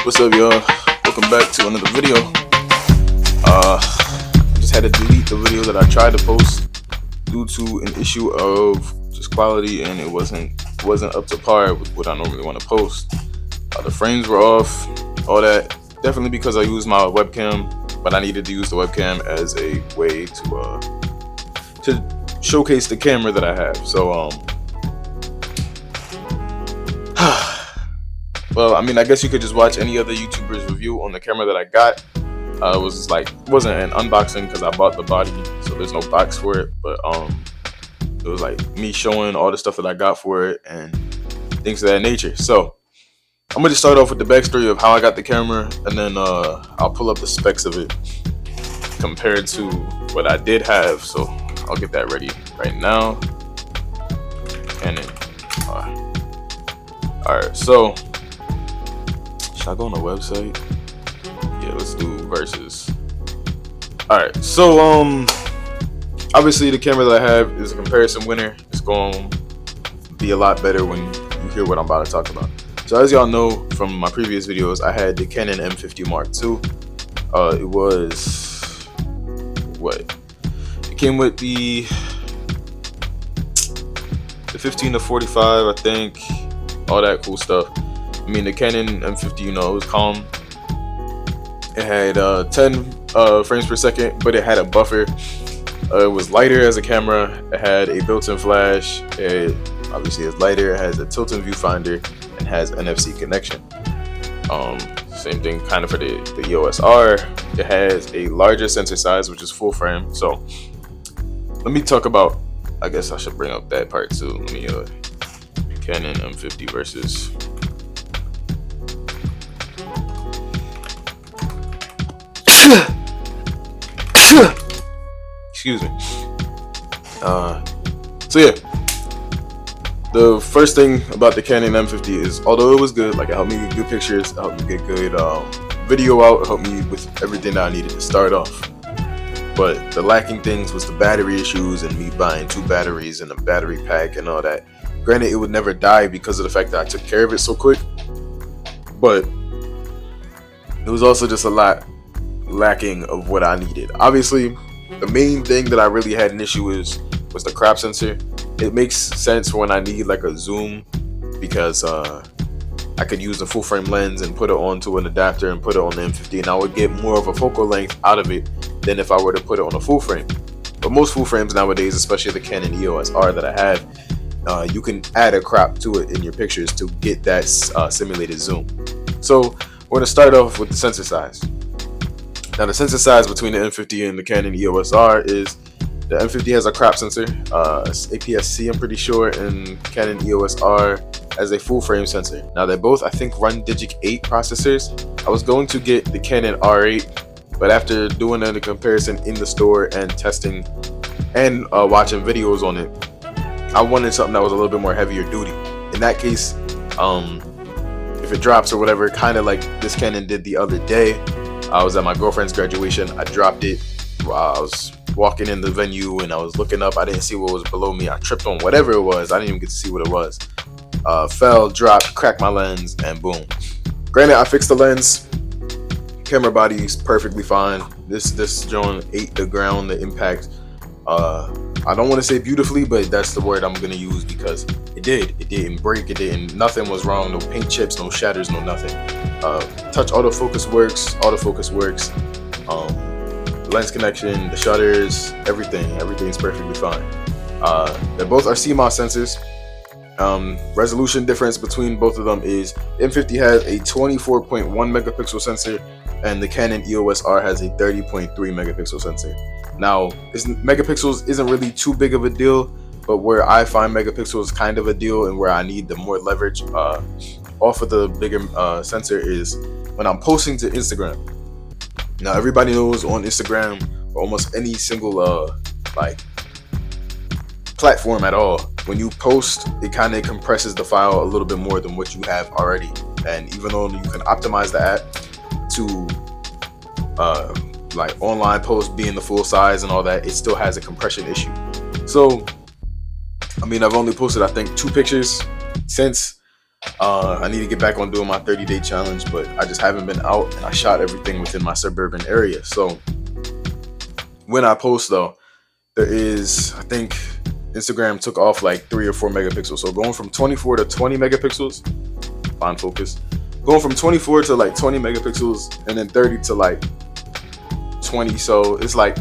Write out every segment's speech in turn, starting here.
What's up, y'all? Welcome back to another video. I just had to delete the video that I tried to post due to an issue of just quality, and it wasn't up to par with what I normally want to post. The frames were off, all that. Definitely because I used my webcam, but I needed to use the webcam as a way to showcase the camera that I have. So well, I mean, I guess you could just watch any other YouTuber's review on the camera that I got. It wasn't an unboxing because I bought the body, so there's no box for it. But it was like me showing all the stuff that I got for it and things of that nature. So I'm gonna just start off with the backstory of how I got the camera, and then I'll pull up the specs of it compared to what I did have. So I'll get that ready right now. Canon. Alright, so should I go on the website? Yeah, let's do versus. Alright, so obviously the camera that I have is a comparison winner. It's going to be a lot better when you hear what I'm about to talk about. So as y'all know from my previous videos, I had the Canon M50 Mark II. It was what? It came with the 15 to 45, I think, all that cool stuff. I mean, the Canon M50, it was calm. It had 10 frames per second, but it had a buffer. It was lighter as a camera. It had a built-in flash. It obviously is lighter. It has a tilt-in viewfinder and has NFC connection. Same thing kind of for the EOS R. It has a larger sensor size, which is full frame. So let me talk about, I guess I should bring up that part too. Let me Canon M50 versus excuse me. So yeah, the first thing about the Canon M50 is, although it was good, like it helped me get good pictures, it helped me get good video out, it helped me with everything that I needed to start off. But the lacking things was the battery issues and me buying 2 batteries and a battery pack and all that. Granted, it would never die because of the fact that I took care of it so quick, but it was also just a lot lacking of what I needed. Obviously, the main thing that I really had an issue was the crop sensor. It makes sense when I need like a zoom, because I could use a full frame lens and put it onto an adapter and put it on the M50, and I would get more of a focal length out of it than if I were to put it on a full frame. But most full frames nowadays, especially the Canon EOS R that I have, you can add a crop to it in your pictures to get that simulated zoom. So we're going to start off with the sensor size. Now the sensor size between the M50 and the Canon EOS R is, the M50 has a crop sensor, APS-C I'm pretty sure, and Canon EOS R as a full frame sensor. Now they both, I think, run Digic 8 processors. I was going to get the Canon R8, but after doing a comparison in the store and testing and watching videos on it, I wanted something that was a little bit more heavier duty. In that case, if it drops or whatever, kind of like this Canon did the other day. I was at my girlfriend's graduation. I dropped it while I was walking in the venue, and I was looking up. I didn't see what was below me. I tripped on whatever it was. I didn't even get to see what it was. Fell, dropped, cracked my lens, and boom. Granted, I fixed the lens. Camera body is perfectly fine. This drone ate the ground, the impact. I don't want to say beautifully, but that's the word I'm gonna use, because it did. It didn't break. It didn't. Nothing was wrong. No paint chips. No shatters. No nothing. Touch autofocus works. Autofocus works. Lens connection, the shutters, everything's perfectly fine. They both are CMOS sensors. Resolution difference between both of them is M50 has a 24.1 megapixel sensor and the Canon EOS R has a 30.3 megapixel sensor. Now, megapixels isn't really too big of a deal, but where I find megapixels kind of a deal and where I need the more leverage off of the bigger sensor is when I'm posting to Instagram. Now, everybody knows on Instagram or almost any single like platform at all, when you post, it kind of compresses the file a little bit more than what you have already. And even though you can optimize the app to like online posts being the full size and all that, it still has a compression issue. So I mean, I've only posted I think 2 pictures since I need to get back on doing my 30-day challenge, but I just haven't been out, and I shot everything within my suburban area. So when I post though, there is, I think Instagram took off like 3 or 4 megapixels. So going from 24 to 20 megapixels, fine focus. Going from 24 to like 20 megapixels, and then 30 to like 20. So it's like,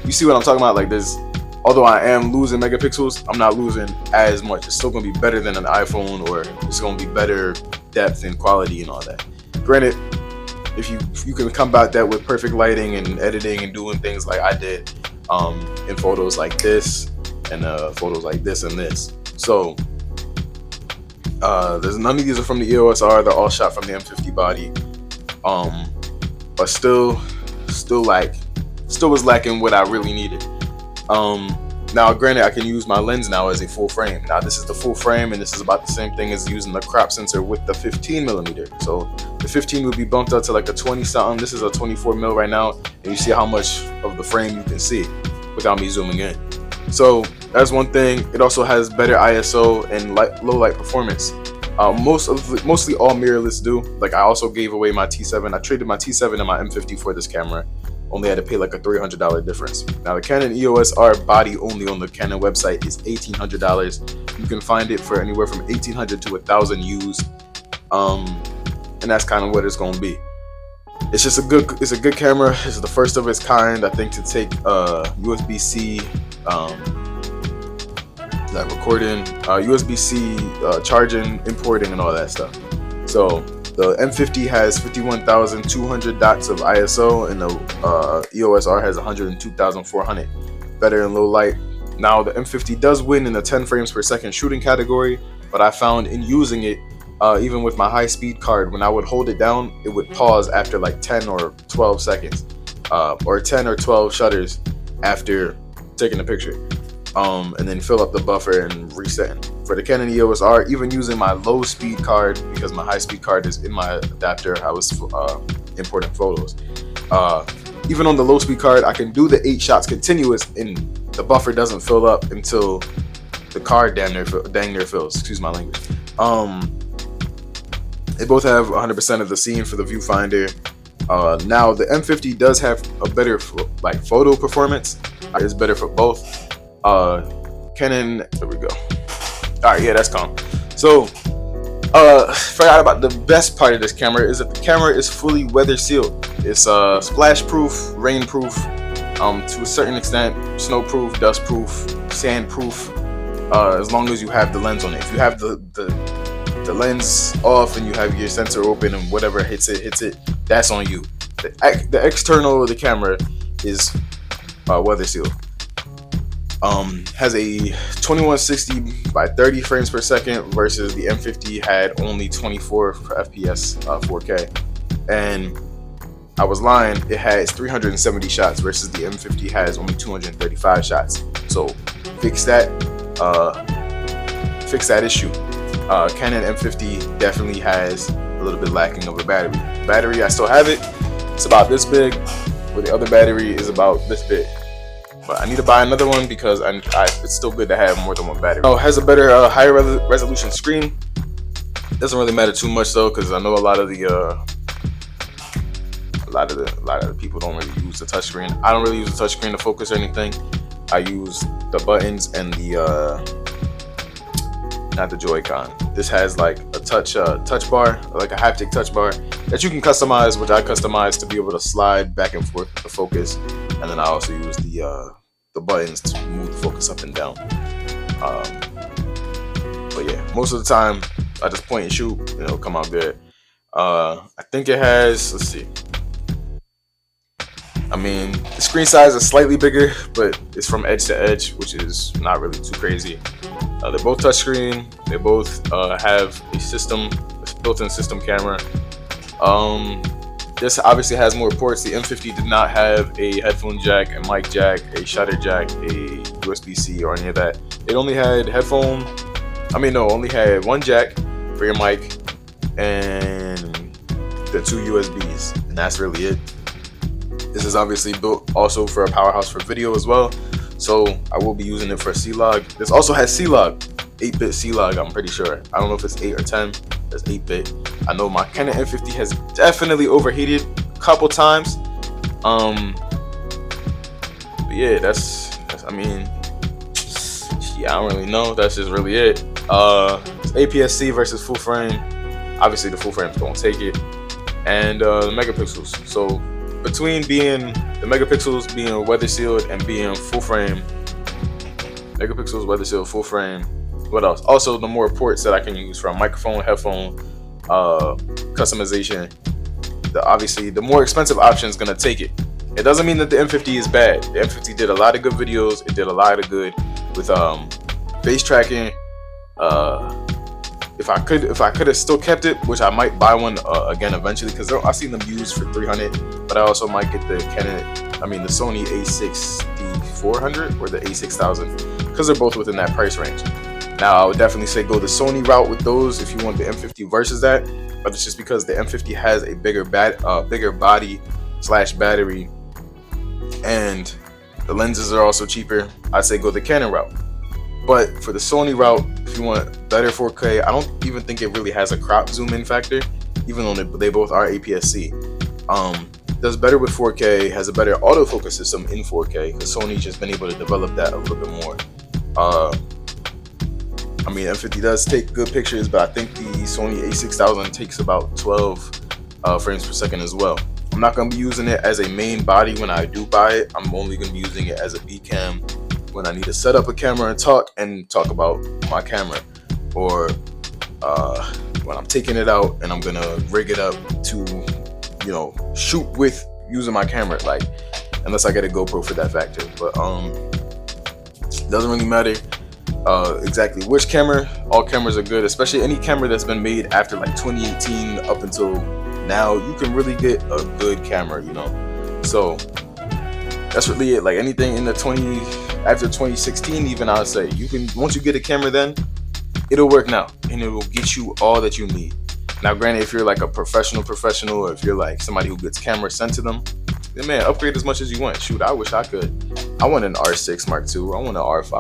you see what I'm talking about? Like there's, although I am losing megapixels, I'm not losing as much. It's still gonna be better than an iPhone, or it's gonna be better depth and quality and all that. Granted, if you can combat that with perfect lighting and editing and doing things like I did in photos like this and photos like this and this. So there's none of these are from the EOS R. They're all shot from the M50 body. But still was lacking what I really needed. Now granted, I can use my lens now as a full frame. Now this is the full frame, and this is about the same thing as using the crop sensor with the 15mm. So the 15 would be bumped up to like a 20 something. This is a 24mm right now, and you see how much of the frame you can see without me zooming in. So that's one thing. It also has better ISO and low light performance. Mostly all mirrorless do. Like I also gave away my T7. I traded my T7 and my M50 for this camera. Only had to pay like a $300 difference. Now the Canon EOS R body only on the Canon website is $1,800. You can find it for anywhere from $1,800 to $1,000 used, and that's kind of what it's gonna be. It's just a good camera. It's the first of its kind, I think, to take USB-C, like recording, USB-C charging, importing, and all that stuff. So the M50 has 51,200 dots of ISO, and the EOS R has 102,400. Better in low light. Now the M50 does win in the 10 frames per second shooting category, but I found in using it, even with my high-speed card, when I would hold it down, it would pause after like 10 or 12 seconds, or 10 or 12 shutters after taking a picture, and then fill up the buffer and resetting. For the Canon EOS R, even using my low-speed card, because my high-speed card is in my adapter, I was importing photos. Even on the low-speed card, I can do the 8 shots continuous, and the buffer doesn't fill up until the card dang near fills. Excuse my language. They both have 100% of the scene for the viewfinder. Now the M50 does have a better like photo performance. It's better for both. Canon, there we go. All right, yeah, that's calm. So forgot about the best part of this camera is that the camera is fully weather sealed. It's splash proof, rain proof, to a certain extent, snow proof, dust proof, sand proof, as long as you have the lens on it. If you have the lens off and you have your sensor open and whatever hits it, that's on you. The external of the camera is weather sealed. Has a 2160 by 30 frames per second versus the M50 had only 24 FPS 4K. And I was lying, it has 370 shots versus the M50 has only 235 shots. So fix that issue. Canon M50 definitely has a little bit lacking of a battery. I still have it. It's about this big, where the other battery is about this big. But I need to buy another one because it's still good to have more than one battery. Oh, it has a better, higher resolution screen. Doesn't really matter too much though, because I know a lot of the people don't really use the touchscreen. I don't really use the touchscreen to focus or anything. I use the buttons and not the Joy-Con. This has like a touch bar, like a haptic touch bar that you can customize, which I customized to be able to slide back and forth with the focus. And then I also use the buttons to move the focus up and down. But yeah, most of the time I just point and shoot, and it'll come out good. I think it has, let's see. I mean, the screen size is slightly bigger, but it's from edge to edge, which is not really too crazy. They're both touchscreen. They both have a built-in system camera. This obviously has more ports. The M50 did not have a headphone jack, a mic jack, a shutter jack, a USB-C, or any of that. It only had only had one jack for your mic and the 2 USBs, and that's really it. This is obviously built also for a powerhouse for video as well, so I will be using it for C-Log. This also has C-Log, 8-bit C-Log, I'm pretty sure. I don't know if it's 8 or 10. That's 8-bit. I know my Canon M50 has definitely overheated a couple times. But yeah, that's I mean, yeah, I don't really know. That's just really it. It's APS-C versus full frame. Obviously, the full frame's gonna take it, and the megapixels. So between being the megapixels being weather sealed and being full frame, megapixels, weather sealed, full frame. What else? Also, the more ports that I can use from microphone, headphone, customization. Obviously, the more expensive option is gonna take it. It doesn't mean that the M50 is bad. The M50 did a lot of good videos. It did a lot of good with face tracking. If I could have still kept it, which I might buy one again eventually, because I've seen them used for $300. But I also might get the the Sony A6400 or the A6000, because they're both within that price range. Now, I would definitely say go the Sony route with those if you want the M50 versus that. But it's just because the M50 has a bigger body / battery, and the lenses are also cheaper. I'd say go the Canon route. But for the Sony route, if you want better 4K, I don't even think it really has a crop zoom in factor, even though they both are APS-C. Does better with 4K, has a better autofocus system in 4K, because Sony's just been able to develop that a little bit more. M50 does take good pictures, but I think the Sony A6000 takes about 12 frames per second as well. I'm not going to be using it as a main body when I do buy it. I'm only going to be using it as a B cam when I need to set up a camera and talk about my camera, or when I'm taking it out and I'm going to rig it up to, shoot with using my camera, like, unless I get a GoPro for that factor. But it doesn't really matter exactly which camera. All cameras are good, especially any camera that's been made after like 2018 up until now. You can really get a good camera, so that's really it. Like anything in the after 2016, even, I would say once you get a camera, then it'll work now and it will get you all that you need. Now, granted, if you're like a professional, or if you're like somebody who gets cameras sent to them, then man, upgrade as much as you want. Shoot, I wish I could. I want an R6 Mark II. I want an R5.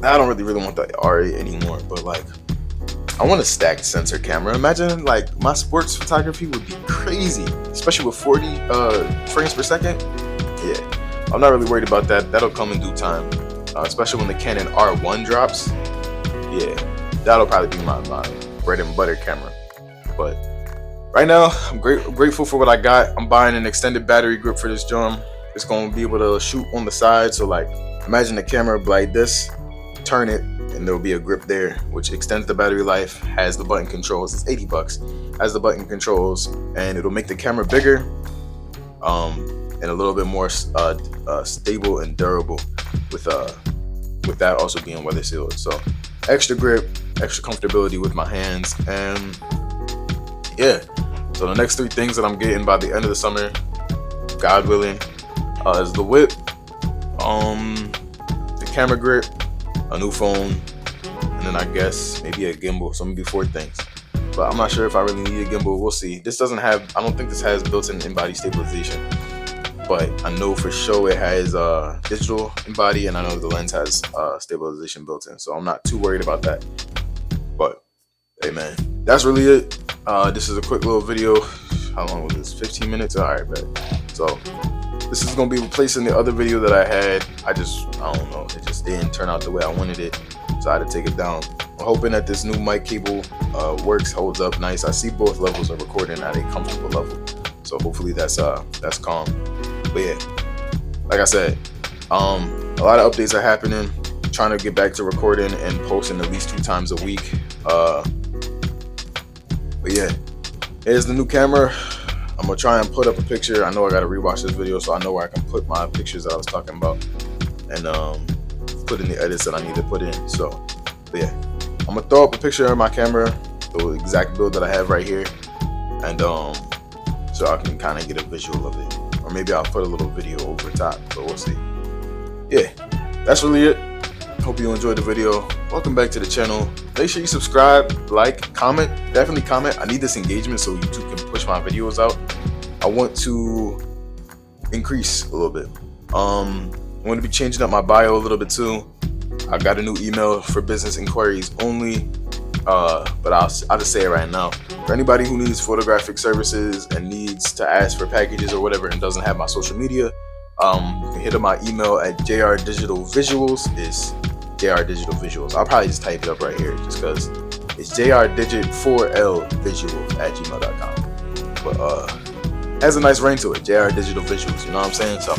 I don't really want the R8 anymore, but like, I want a stacked sensor camera. Imagine like my sports photography would be crazy, especially with 40 frames per second. Yeah, I'm not really worried about that. That'll come in due time, especially when the Canon R1 drops. Yeah, that'll probably be my bread and butter camera. But right now, I'm grateful for what I got. I'm buying an extended battery grip for this drum. It's going to be able to shoot on the side. So like, imagine the camera like this, turn it, and there'll be a grip there, which extends the battery life, has the button controls. It's $80, has the button controls, and it'll make the camera bigger, and a little bit more stable and durable, with that also being weather sealed. So extra grip, extra comfortability with my hands, and yeah. So the next 3 things that I'm getting by the end of the summer, God willing, is the whip, the camera grip, a new phone, and then I guess maybe a gimbal. So maybe 4 things, but I'm not sure if I really need a gimbal. We'll see. I don't think this has built-in in-body stabilization, but I know for sure it has digital in-body, and I know the lens has stabilization built in, so I'm not too worried about that. But hey man, that's really it. This is a quick little video. How long was this? 15 minutes? Alright, bet. So this is gonna be replacing the other video that I had. I don't know, it just didn't turn out the way I wanted it, so I had to take it down. I'm hoping that this new mic cable works, holds up nice. I see both levels are recording at a comfortable level, so hopefully that's calm. But yeah, like I said, a lot of updates are happening. I'm trying to get back to recording and posting at least 2 times a week. But yeah, here's the new camera. I'm gonna try and put up a picture. I know I gotta rewatch this video, so I know where I can put my pictures that I was talking about, and put in the edits that I need to put in. So, but yeah, I'm gonna throw up a picture of my camera, the exact build that I have right here, and so I can kind of get a visual of it, or maybe I'll put a little video over top, but we'll see. Yeah, that's really it. Hope you enjoyed the video. Welcome back to the channel. Make sure you subscribe, like, comment. Definitely comment. I need this engagement so YouTube can push my videos out. I want to increase a little bit. I'm going to be changing up my bio a little bit too. I got a new email for business inquiries only. But I'll just say it right now. For anybody who needs photographic services and needs to ask for packages or whatever and doesn't have my social media, you can hit up my email at jrdigitalvisuals. It's jrdigitalvisuals. I'll probably just type it up right here just because it's jrdigit4lvisuals@gmail.com. But has a nice ring to it, jrdigitalvisuals. You know what I'm saying? So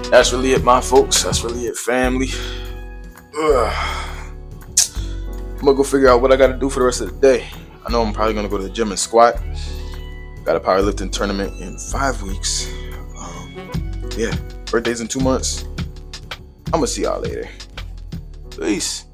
that's really it, my folks. That's really it, family. I'm gonna go figure out what I gotta do for the rest of the day. I know I'm probably gonna go to the gym and squat. Got a powerlifting tournament in 5 weeks. Yeah, birthday's in 2 months. I'm gonna see y'all later. Peace.